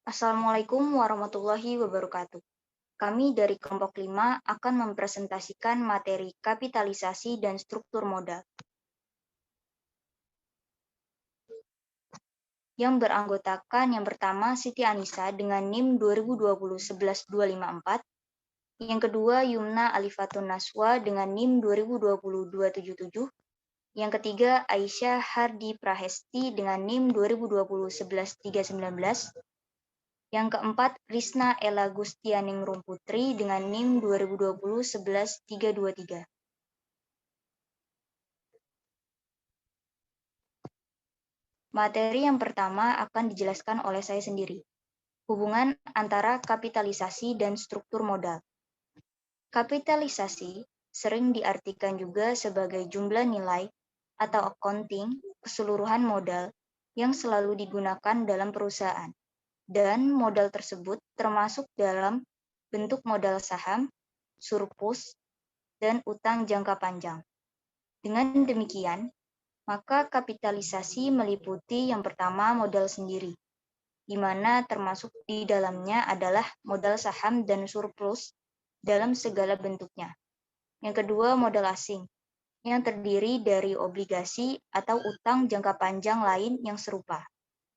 Assalamualaikum warahmatullahi wabarakatuh. Kami dari kelompok 5 akan mempresentasikan materi kapitalisasi dan struktur modal yang beranggotakan yang pertama Siti Anissa dengan NIM 2020-11254, yang kedua Yumna Alifatun Naswa dengan NIM 2020-277, yang ketiga Aisyah Hardi Prahesti dengan NIM 2020-11319, yang keempat, Risna Ella Gustianingrum Putri dengan NIM 2020-11323. Materi yang pertama akan dijelaskan oleh saya sendiri. Hubungan antara kapitalisasi dan struktur modal. Kapitalisasi sering diartikan juga sebagai jumlah nilai atau accounting keseluruhan modal yang selalu digunakan dalam perusahaan. Dan modal tersebut termasuk dalam bentuk modal saham, surplus, dan utang jangka panjang. Dengan demikian, maka kapitalisasi meliputi yang pertama modal sendiri, di mana termasuk di dalamnya adalah modal saham dan surplus dalam segala bentuknya. Yang kedua, modal asing, yang terdiri dari obligasi atau utang jangka panjang lain yang serupa.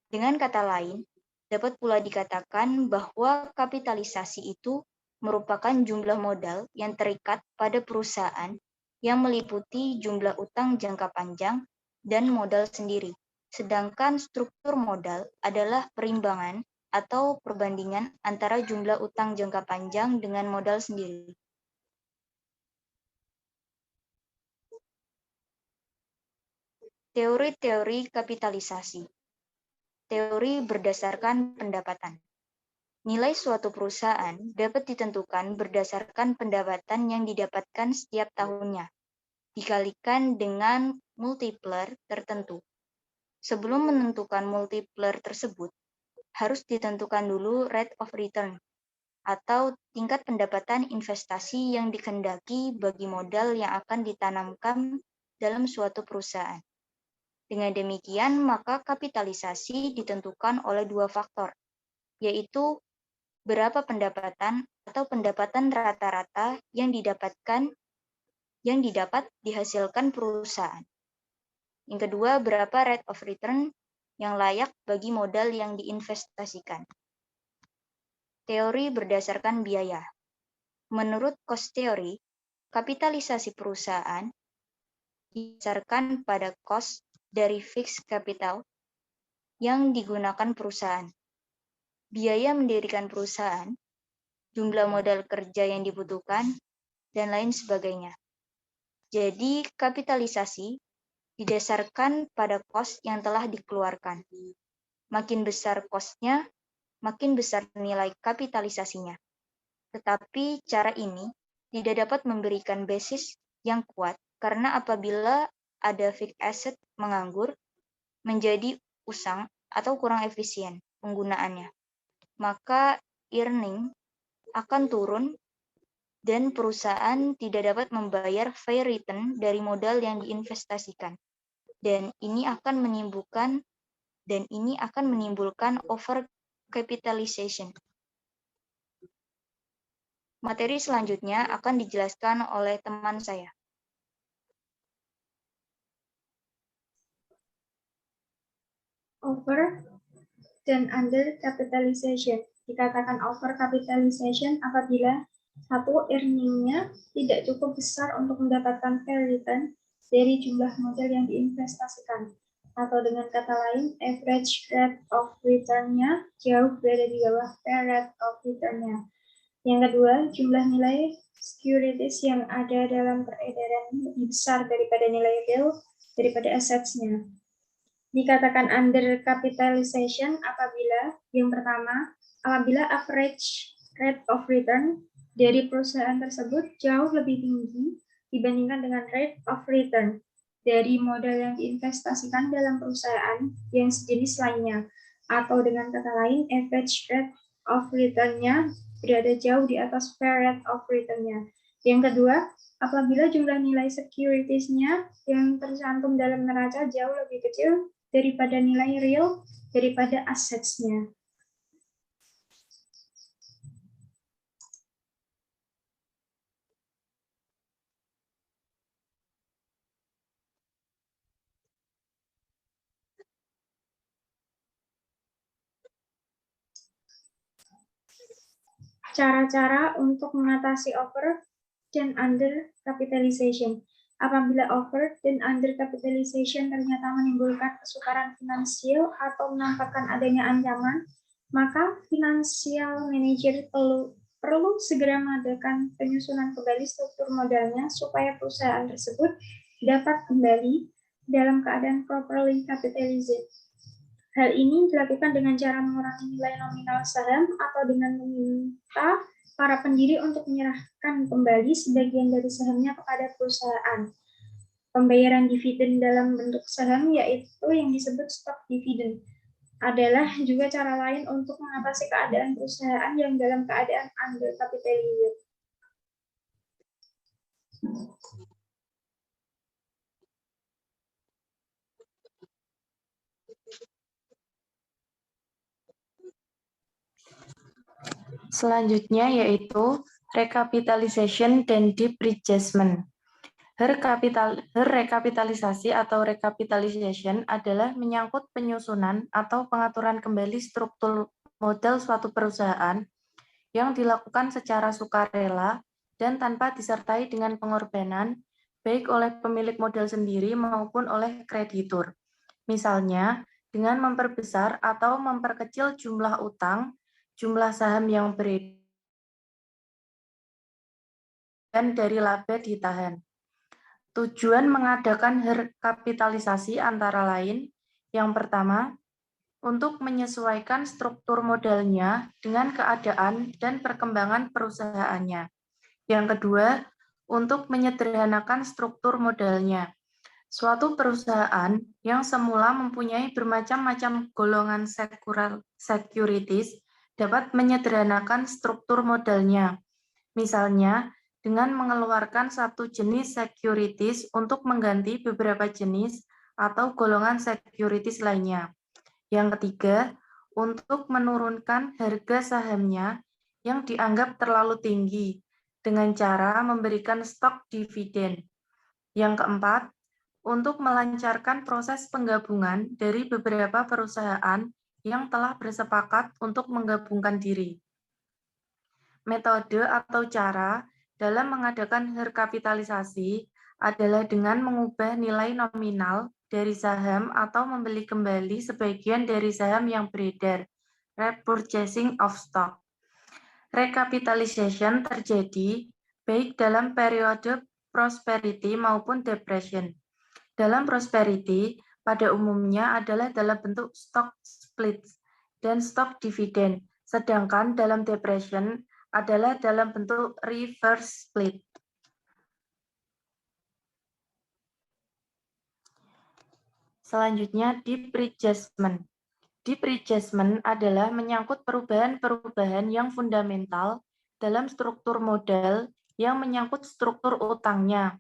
Dengan kata lain, dapat pula dikatakan bahwa kapitalisasi itu merupakan jumlah modal yang terikat pada perusahaan yang meliputi jumlah utang jangka panjang dan modal sendiri. Sedangkan struktur modal adalah perimbangan atau perbandingan antara jumlah utang jangka panjang dengan modal sendiri. Teori-teori kapitalisasi. Teori berdasarkan pendapatan. Nilai suatu perusahaan dapat ditentukan berdasarkan pendapatan yang didapatkan setiap tahunnya, dikalikan dengan multiplier tertentu. Sebelum menentukan multiplier tersebut, harus ditentukan dulu rate of return, atau tingkat pendapatan investasi yang dikehendaki bagi modal yang akan ditanamkan dalam suatu perusahaan. Dengan demikian, maka kapitalisasi ditentukan oleh dua faktor, yaitu berapa pendapatan atau pendapatan rata-rata yang didapat dihasilkan perusahaan. Yang kedua, berapa rate of return yang layak bagi modal yang diinvestasikan. Teori berdasarkan biaya. Menurut cost theory, kapitalisasi perusahaan didasarkan pada cost dari fixed capital yang digunakan perusahaan, biaya mendirikan perusahaan, jumlah modal kerja yang dibutuhkan, dan lain sebagainya. Jadi, kapitalisasi didasarkan pada cost yang telah dikeluarkan. Makin besar cost-nya, makin besar nilai kapitalisasinya. Tetapi cara ini tidak dapat memberikan basis yang kuat karena apabila ada fixed asset menganggur, menjadi usang atau kurang efisien penggunaannya, maka earning akan turun dan perusahaan tidak dapat membayar fair return dari modal yang diinvestasikan. Dan ini akan menimbulkan overcapitalization. Materi selanjutnya akan dijelaskan oleh teman saya. Over dan under capitalization. Dikatakan over capitalization apabila satu earning-nya tidak cukup besar untuk mendapatkan fair return dari jumlah modal yang diinvestasikan. Atau dengan kata lain, average rate of return-nya jauh berada di bawah fair rate of return-nya. Yang kedua, jumlah nilai securities yang ada dalam peredaran lebih besar daripada nilai real daripada assets-nya. Dikatakan under capitalization apabila yang pertama, apabila average rate of return dari perusahaan tersebut jauh lebih tinggi dibandingkan dengan rate of return dari modal yang diinvestasikan dalam perusahaan yang sejenis lainnya, atau dengan kata lain average rate of return-nya berada jauh di atas fair rate of return-nya. Yang kedua, apabila jumlah nilai securities-nya yang tercantum dalam neraca jauh lebih kecil daripada nilai real daripada assets-nya. Cara-cara untuk mengatasi over dan under capitalization. Apabila over dan under capitalization ternyata menimbulkan kesukaran finansial atau menampakkan adanya ancaman, maka financial manager perlu segera mengadakan penyusunan kembali struktur modalnya supaya perusahaan tersebut dapat kembali dalam keadaan properly capitalized. Hal ini dilakukan dengan cara mengurangi nilai nominal saham atau dengan meminta para pendiri untuk menyerahkan kembali sebagian dari sahamnya kepada perusahaan. Pembayaran dividen dalam bentuk saham, yaitu yang disebut stock dividend, adalah juga cara lain untuk mengatasi keadaan perusahaan yang dalam keadaan undercapitalized. Selanjutnya yaitu recapitalization dan depreciation. Rekapitalisasi atau recapitalization adalah menyangkut penyusunan atau pengaturan kembali struktur modal suatu perusahaan yang dilakukan secara sukarela dan tanpa disertai dengan pengorbanan, baik oleh pemilik modal sendiri maupun oleh kreditur. Misalnya, dengan memperbesar atau memperkecil jumlah utang, jumlah saham yang beredar, dan dari laba ditahan. Tujuan mengadakan rekapitalisasi antara lain, yang pertama, untuk menyesuaikan struktur modalnya dengan keadaan dan perkembangan perusahaannya. Yang kedua, untuk menyederhanakan struktur modalnya. Suatu perusahaan yang semula mempunyai bermacam-macam golongan securities dapat menyederhanakan struktur modalnya. Misalnya, dengan mengeluarkan satu jenis securities untuk mengganti beberapa jenis atau golongan securities lainnya. Yang ketiga, untuk menurunkan harga sahamnya yang dianggap terlalu tinggi dengan cara memberikan stok dividen. Yang keempat, untuk melancarkan proses penggabungan dari beberapa perusahaan yang telah bersepakat untuk menggabungkan diri. Metode atau cara dalam mengadakan rekapitalisasi adalah dengan mengubah nilai nominal dari saham atau membeli kembali sebagian dari saham yang beredar, repurchasing of stock. Recapitalization terjadi baik dalam periode prosperity maupun depression. Dalam prosperity, pada umumnya adalah dalam bentuk stock split dan stock dividend, sedangkan dalam depression adalah dalam bentuk reverse split. Selanjutnya, depreciation. Depreciation adalah menyangkut perubahan-perubahan yang fundamental dalam struktur modal yang menyangkut struktur utangnya.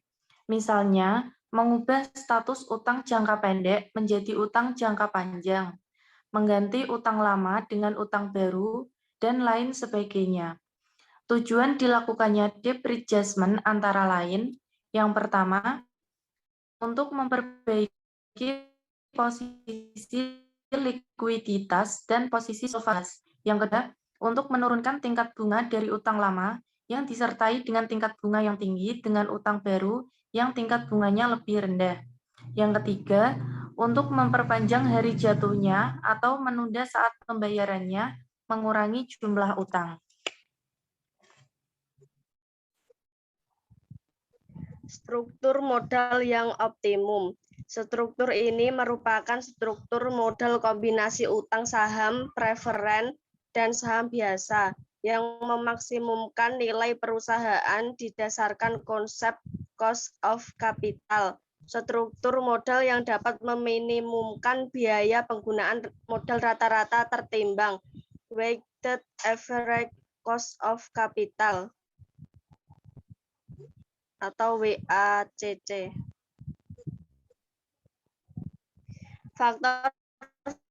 Misalnya, mengubah status utang jangka pendek menjadi utang jangka panjang, mengganti utang lama dengan utang baru, dan lain sebagainya. Tujuan dilakukannya depreciation antara lain, yang pertama, untuk memperbaiki posisi likuiditas dan posisi solvabilitas. Yang kedua, untuk menurunkan tingkat bunga dari utang lama yang disertai dengan tingkat bunga yang tinggi dengan utang baru yang tingkat bunganya lebih rendah. Yang ketiga, untuk memperpanjang hari jatuhnya atau menunda saat pembayarannya, mengurangi jumlah utang. Struktur modal yang optimum. Struktur ini merupakan struktur modal kombinasi utang saham, preferen, dan saham biasa yang memaksimumkan nilai perusahaan didasarkan konsep cost of capital. Struktur modal yang dapat meminimumkan biaya penggunaan modal rata-rata tertimbang weighted average cost of capital atau WACC.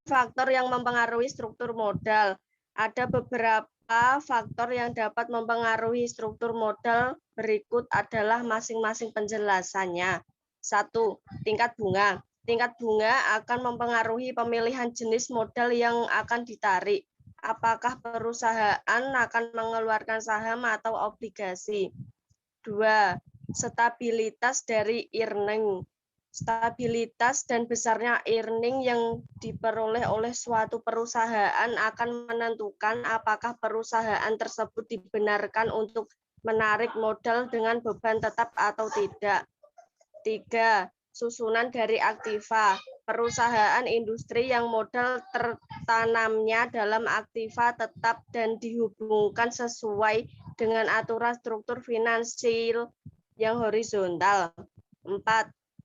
Faktor yang mempengaruhi struktur modal. Ada beberapa faktor yang dapat mempengaruhi struktur modal, berikut adalah masing-masing penjelasannya. 1. Tingkat bunga. Tingkat bunga akan mempengaruhi pemilihan jenis modal yang akan ditarik. apakah perusahaan akan mengeluarkan saham atau obligasi. 2. Stabilitas dari earning. Stabilitas dan besarnya earning yang diperoleh oleh suatu perusahaan akan menentukan apakah perusahaan tersebut dibenarkan untuk menarik modal dengan beban tetap atau tidak. 3. Susunan dari aktiva. Perusahaan industri yang modal tertanamnya dalam aktiva tetap dan dihubungkan sesuai dengan aturan struktur finansial yang horizontal. 4.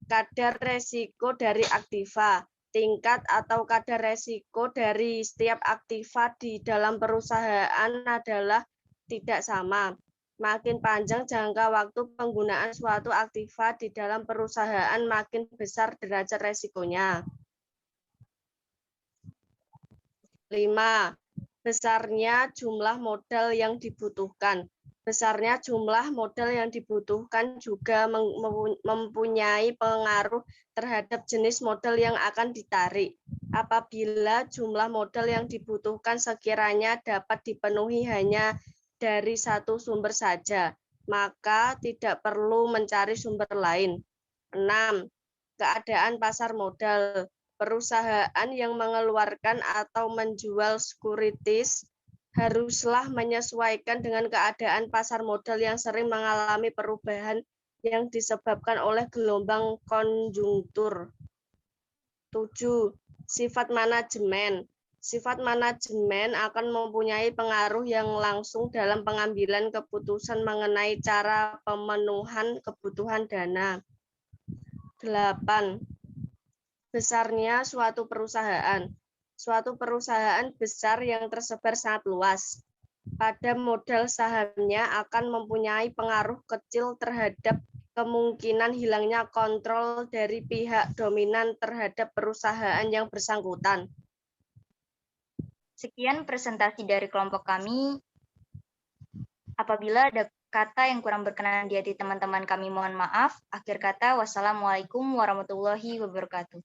Kadar resiko dari aktiva. Tingkat atau kadar resiko dari setiap aktiva di dalam perusahaan adalah tidak sama. Makin panjang jangka waktu penggunaan suatu aktiva di dalam perusahaan, makin besar derajat resikonya. 5. Besarnya jumlah modal yang dibutuhkan. Besarnya jumlah modal yang dibutuhkan juga mempunyai pengaruh terhadap jenis modal yang akan ditarik. Apabila jumlah modal yang dibutuhkan sekiranya dapat dipenuhi hanya dari satu sumber saja, maka tidak perlu mencari sumber lain. 6. Keadaan pasar modal. Perusahaan yang mengeluarkan atau menjual sekuritis haruslah menyesuaikan dengan keadaan pasar modal yang sering mengalami perubahan yang disebabkan oleh gelombang konjungtur. 7. Sifat manajemen. Sifat manajemen akan mempunyai pengaruh yang langsung dalam pengambilan keputusan mengenai cara pemenuhan kebutuhan dana. 8. Besarnya suatu perusahaan. Suatu perusahaan besar yang tersebar sangat luas. Pada modal sahamnya akan mempunyai pengaruh kecil terhadap kemungkinan hilangnya kontrol dari pihak dominan terhadap perusahaan yang bersangkutan. Sekian presentasi dari kelompok kami. Apabila ada kata yang kurang berkenan di hati teman-teman kami, mohon maaf. Akhir kata, wassalamualaikum warahmatullahi wabarakatuh.